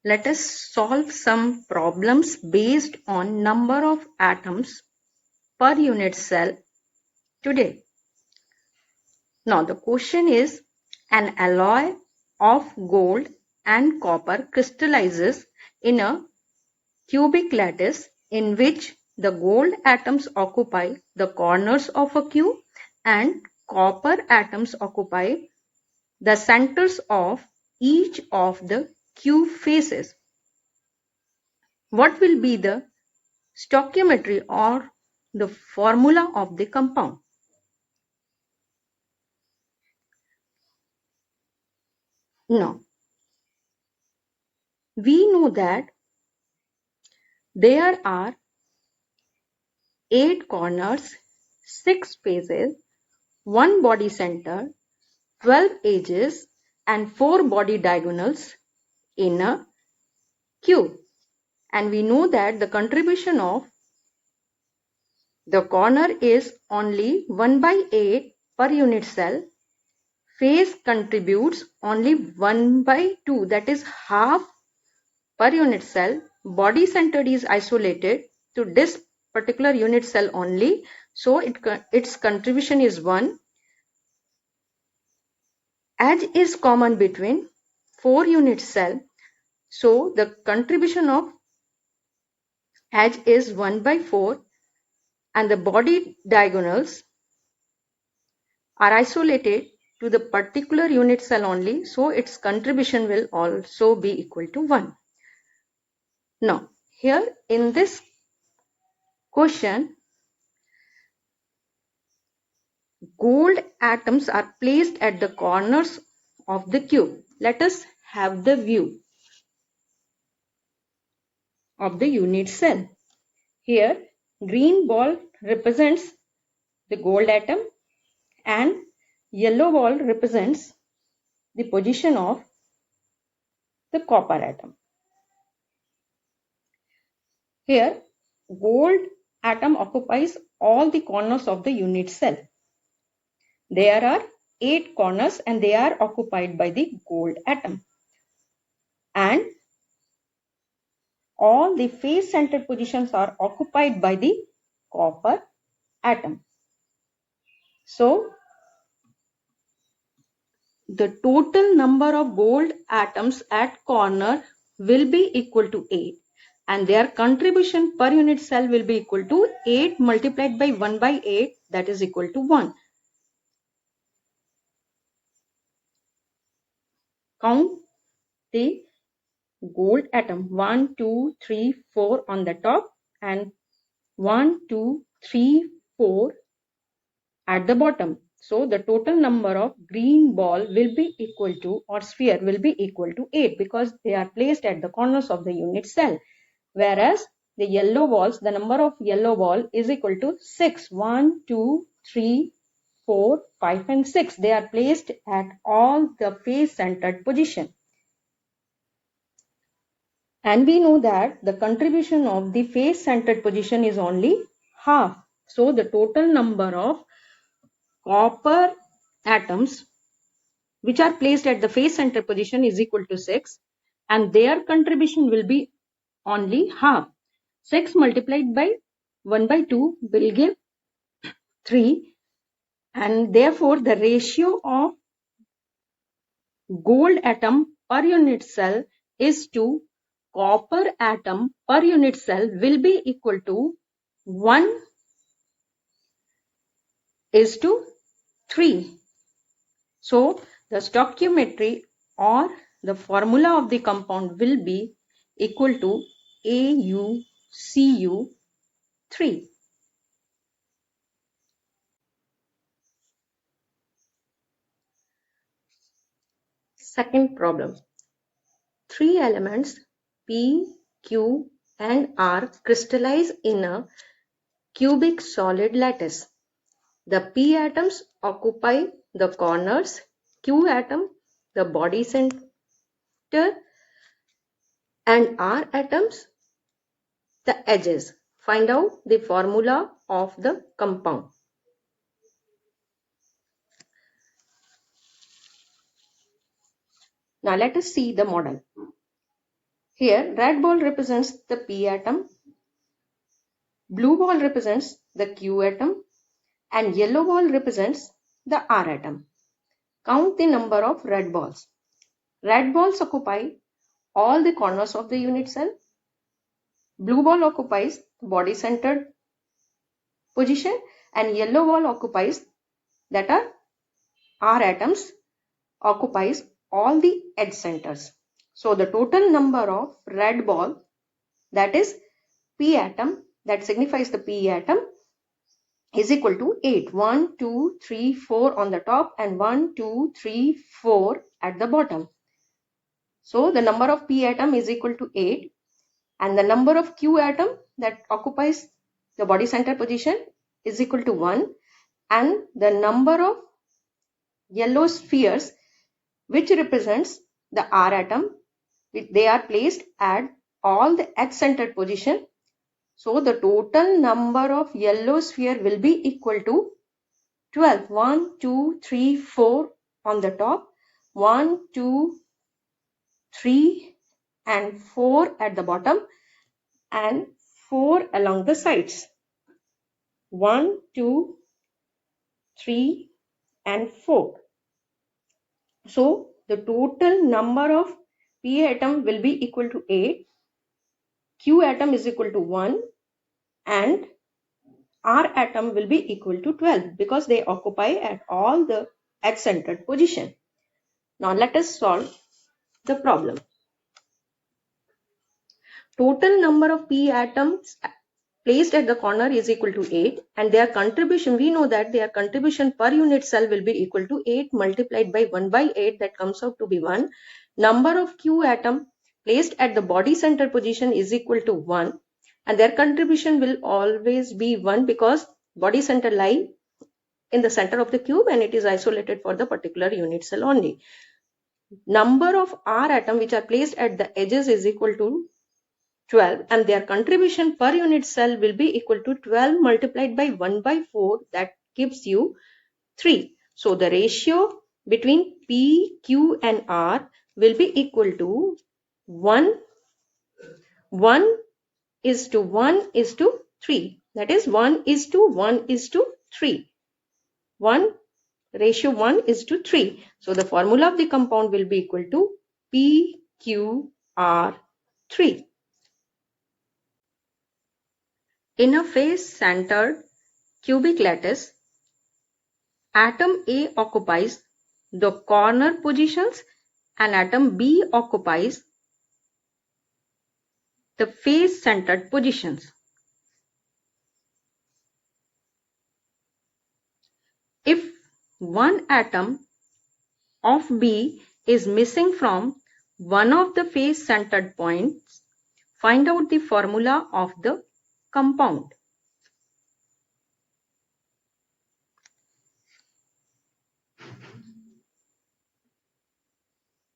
Let us solve some problems based on number of atoms per unit cell today. Now the question is, an alloy of gold and copper crystallizes in a cubic lattice in which the gold atoms occupy the corners of a cube and copper atoms occupy the centers of each of the cube faces. What will be the stoichiometry or the formula of the compound? Now, we know that there are 8 corners, 6 faces, 1 body center, 12 edges, and 4 body diagonals in a cube. And we know that the contribution of the corner is only 1 by 8 per unit cell. Face contributes only 1 by 2, that is half per unit cell. Body centered is isolated to this particular unit cell only, so its contribution is 1. Edge is common between 4 unit cell, so the contribution of edge is 1 by 4, and the body diagonals are isolated to the particular unit cell only, so its contribution will also be equal to 1. Now, here in this question, gold atoms are placed at the corners of the cube. Let us have the view of the unit cell. Here, green ball represents the gold atom and yellow ball represents the position of the copper atom. Here, gold atom occupies all the corners of the unit cell. There are 8 corners and they are occupied by the gold atom. And all the face centered positions are occupied by the copper atom. So, the total number of gold atoms at corner will be equal to 8, and their contribution per unit cell will be equal to 8 multiplied by 1 by 8, that is equal to 1. Count the gold atom 1, 2, 3, 4 on the top and 1, 2, 3, 4 at the bottom. So the total number of green ball will be equal to, or sphere will be equal to 8, because they are placed at the corners of the unit cell. Whereas the yellow balls, the number of yellow ball is equal to 6. 1, 2, 3, 4, 5 and 6. They are placed at all the face centered position. And we know that the contribution of the face centered position is only half. So the total number of copper atoms which are placed at the face center position is equal to 6, and their contribution will be only half. 6 multiplied by 1 by 2 will give 3, and therefore the ratio of gold atom per unit cell is to copper atom per unit cell will be equal to 1 is to 3. So the stoichiometry or the formula of the compound will be equal to AuCu3. Second problem. 3 elements P, Q and R crystallize in a cubic solid lattice. The P atoms occupy the corners, Q atom the body center, and R atoms the edges. Find out the formula of the compound. Now let us see the model. Here red ball represents the p atom, blue ball represents the q atom, and yellow ball represents the r atom. Count the number of red balls. Red balls occupy all the corners of the unit cell. Blue ball occupies the body centered position, and yellow ball occupies, that are R atoms, occupies all the edge centers. So the total number of red ball, that is p atom, that signifies the p atom, is equal to 8. 1, 2, 3, 4 on the top and 1, 2, 3, 4 at the bottom. So the number of p atom is equal to 8, and the number of q atom that occupies the body center position is equal to 1, and the number of yellow spheres which represents the R atom, they are placed at all the edge centered position. So the total number of yellow sphere will be equal to 12. 1, 2, 3, 4 on the top, 1, 2, 3 and 4 at the bottom, and 4 along the sides. 1, 2, 3 and 4. So the total number of p atom will be equal to 8, q atom is equal to 1, and r atom will be equal to 12 because they occupy at all the edge centered position. Now let us solve the problem. Total number of p atoms placed at the corner is equal to 8, and their contribution, we know that their contribution per unit cell will be equal to 8 multiplied by 1 by 8, that comes out to be 1. Number of q atom placed at the body center position is equal to 1, and their contribution will always be 1 because body center lie in the center of the cube and it is isolated for the particular unit cell only. Number of R atom which are placed at the edges is equal to 12, and their contribution per unit cell will be equal to 12 multiplied by 1 by 4, that gives you 3. So the ratio between P, Q and R will be equal to 1 is to 1 is to 3. That is 1 is to 1 is to 3. 1 ratio 1 is to 3. So the formula of the compound will be equal to PQR3. In a face-centered cubic lattice, atom A occupies the corner positions and atom B occupies the face-centered positions. If one atom of B is missing from one of the face-centered points, find out the formula of the compound.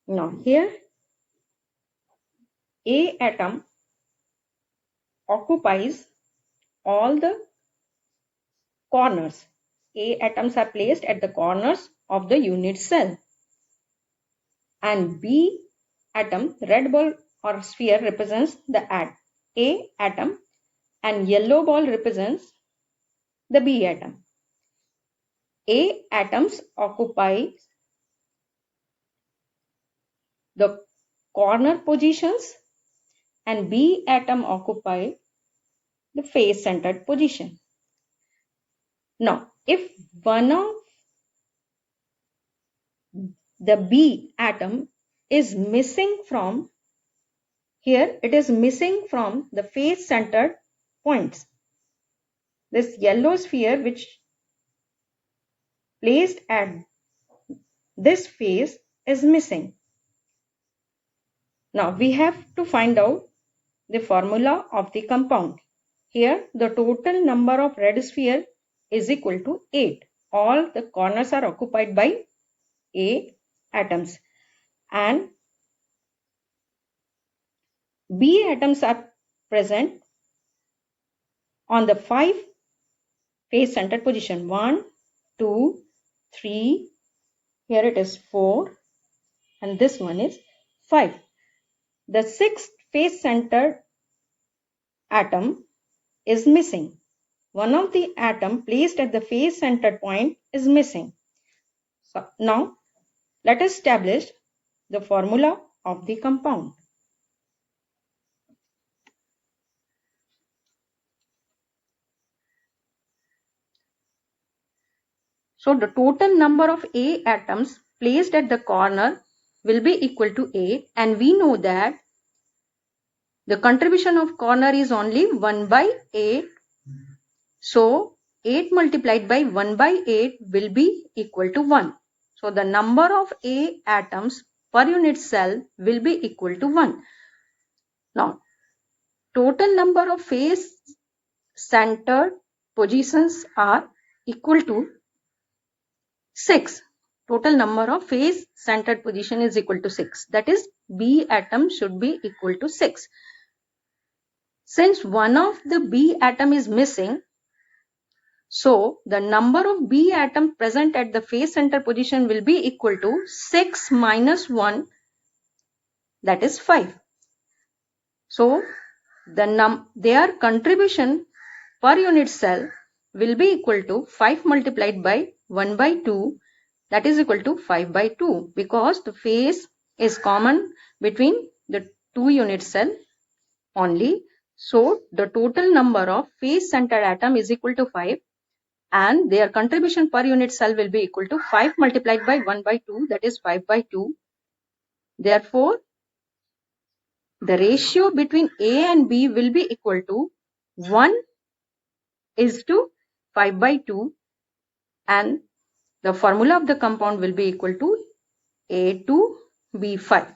Now here A atom occupies all the corners. A atoms are placed at the corners of the unit cell. And B atom, red ball or sphere represents the A atom, and yellow ball represents the B atom. A atoms occupy the corner positions and B atom occupy the face centered position. Now, if one of the B atom is missing from here, it is missing from the face centered points. This yellow sphere which placed at this face is missing. Now we have to find out the formula of the compound. Here the total number of red sphere is equal to 8. All the corners are occupied by A atoms, and B atoms are present on the 5 face centered position. 1, 2, 3, here it is 4, and this one is 5. The 6th face-centered atom is missing. One of the atom placed at the face-centered point is missing. So now let us establish the formula of the compound. So the total number of A atoms placed at the corner will be equal to 8, and we know that the contribution of corner is only 1 by 8. So 8 multiplied by 1 by 8 will be equal to 1. So the number of A atoms per unit cell will be equal to 1. Now total number of face centered positions are equal to 6. Total number of face centered position is equal to 6. That is, B atom should be equal to 6. Since one of the B atom is missing, so the number of B atom present at the face center position will be equal to 6 minus 1, that is 5. So their contribution per unit cell will be equal to 5 multiplied by 1 by 2, that is equal to 5 by 2, because the phase is common between the two unit cell only. So the total number of face centered atom is equal to 5, and their contribution per unit cell will be equal to 5 multiplied by 1 by 2, that is 5 by 2. Therefore, the ratio between A and B will be equal to 1 is to 5 by 2, and the formula of the compound will be equal to A2B5.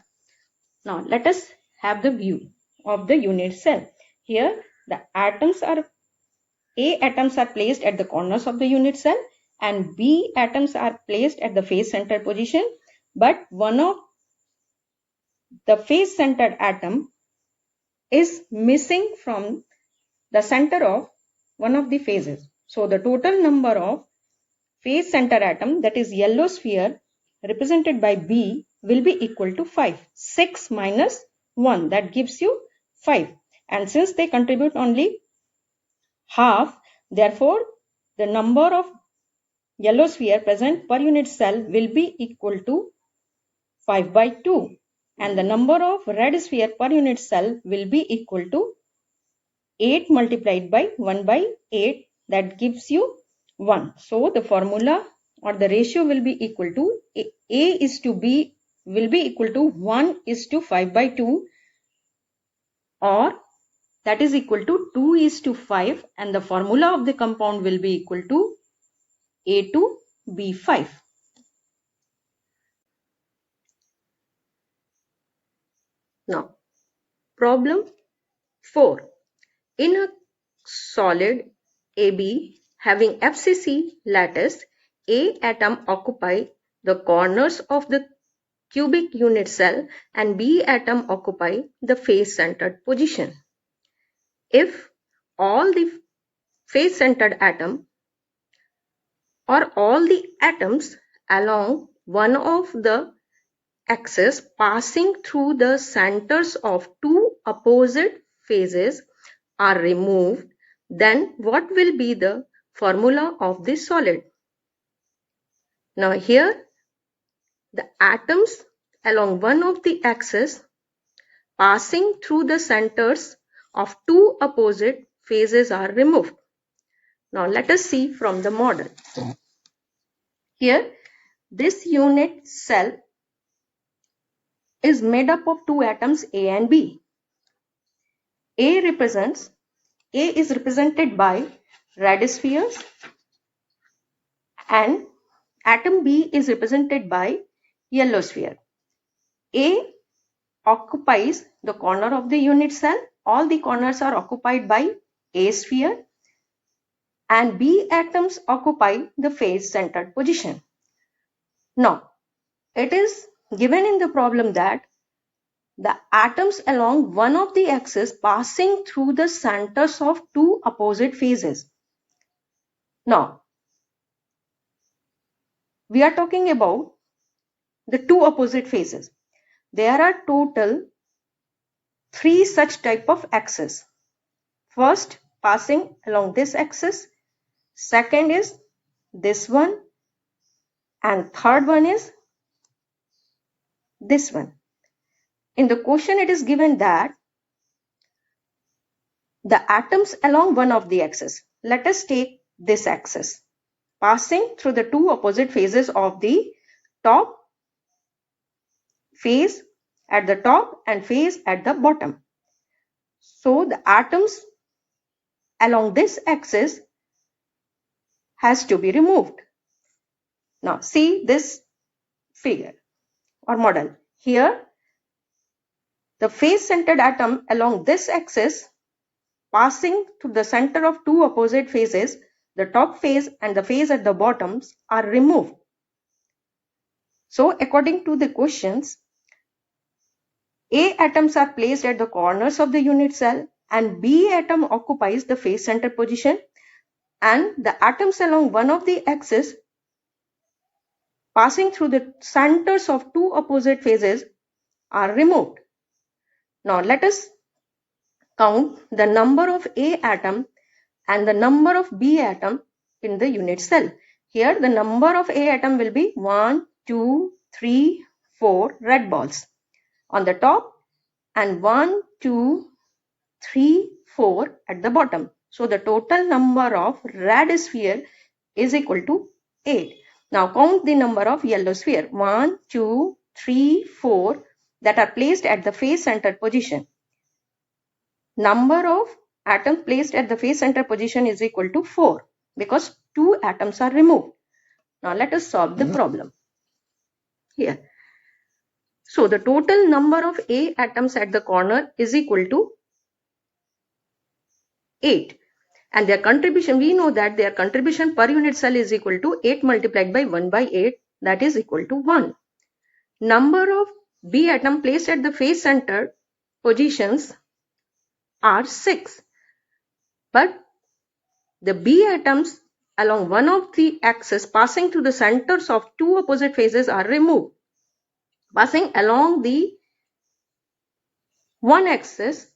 Now let us have the view of the unit cell. Here the A atoms are placed at the corners of the unit cell, and B atoms are placed at the face center position, but one of the face centered atom is missing from the center of one of the phases. So the total number of face center atom, that is yellow sphere represented by B, will be equal to 5. 6 minus 1, that gives you 5. And since they contribute only half, therefore the number of yellow sphere present per unit cell will be equal to 5 by 2, and the number of red sphere per unit cell will be equal to 8 multiplied by 1 by 8, that gives you 1. So the formula or the ratio will be equal to A is to B will be equal to 1 is to 5 by 2, or that is equal to 2 is to 5, and the formula of the compound will be equal to A2B5. Now, problem 4. In a solid AB having FCC lattice, A atom occupy the corners of the cubic unit cell and B atom occupy the face-centered position. If all the face-centered atom or all the atoms along one of the axis passing through the centers of two opposite phases are removed, then what will be the formula of this solid? Now here the atoms along one of the axis passing through the centers of two opposite phases are removed. Now let us see from the model. Here this unit cell is made up of two atoms A and B. A is represented by red spheres, and atom B is represented by yellow sphere. A occupies the corner of the unit cell. All the corners are occupied by A sphere, and B atoms occupy the face-centered position. Now, it is given in the problem that the atoms along one of the axes passing through the centers of two opposite phases. Now, we are talking about the two opposite phases. There are total three such type of axes. First, passing along this axis. Second is this one. And third one is this one. In the question, it is given that the atoms along one of the axes. Let us take this axis, passing through the two opposite phases of the top phase at the top and phase at the bottom. So the atoms along this axis has to be removed. Now see this figure or model. Here the face-centered atom along this axis passing through the center of two opposite phases, the top phase and the phase at the bottoms are removed. So according to the questions, A atoms are placed at the corners of the unit cell and B atom occupies the face center position, and the atoms along one of the axes passing through the centers of two opposite phases are removed. Now let us count the number of A atom and the number of B atom in the unit cell. Here the number of A atom will be 1, 2, 3, 4 red balls on the top and 1, 2, 3, 4 at the bottom. So the total number of red sphere is equal to 8. Now count the number of yellow sphere. 1, 2, 3, 4 that are placed at the face center position. Number of atoms placed at the face center position is equal to 4 because 2 atoms are removed. Now let us solve the problem. Here. So the total number of A atoms at the corner is equal to 8. And their contribution, we know that their contribution per unit cell is equal to 8 multiplied by 1 by 8, that is equal to 1. Number of B atom placed at the face center positions are 6. But the B atoms along one of the axes passing through the centers of two opposite phases are removed. Passing along the one axis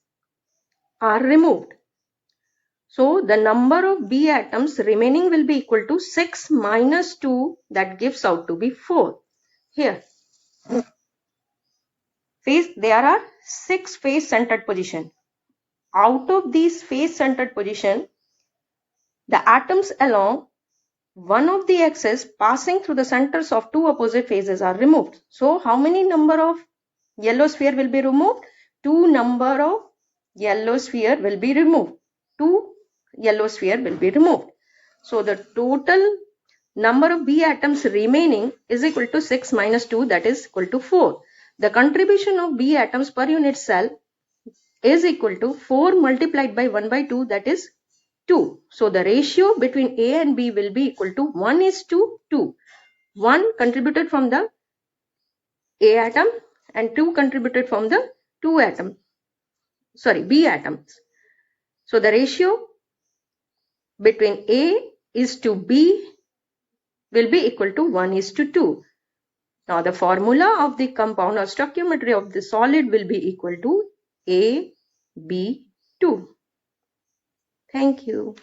are removed. So the number of B atoms remaining will be equal to 6 minus 2, that gives out to be 4. Here, there are 6 face-centered positions. Out of these face-centered positions, the atoms along one of the axes passing through the centers of two opposite phases are removed. So how many number of yellow sphere will be removed? 2 number of yellow sphere will be removed. 2 yellow sphere will be removed. So the total number of B atoms remaining is equal to 6 minus 2, that is equal to 4. The contribution of B atoms per unit cell is equal to 4 multiplied by 1 by 2, that is 2. So the ratio between A and B will be equal to 1 is to 2. 1 contributed from the A atom and 2 contributed from the B atoms. So the ratio between A is to B will be equal to 1 is to 2. Now the formula of the compound or stoichiometry of the solid will be equal to AB2. Thank you.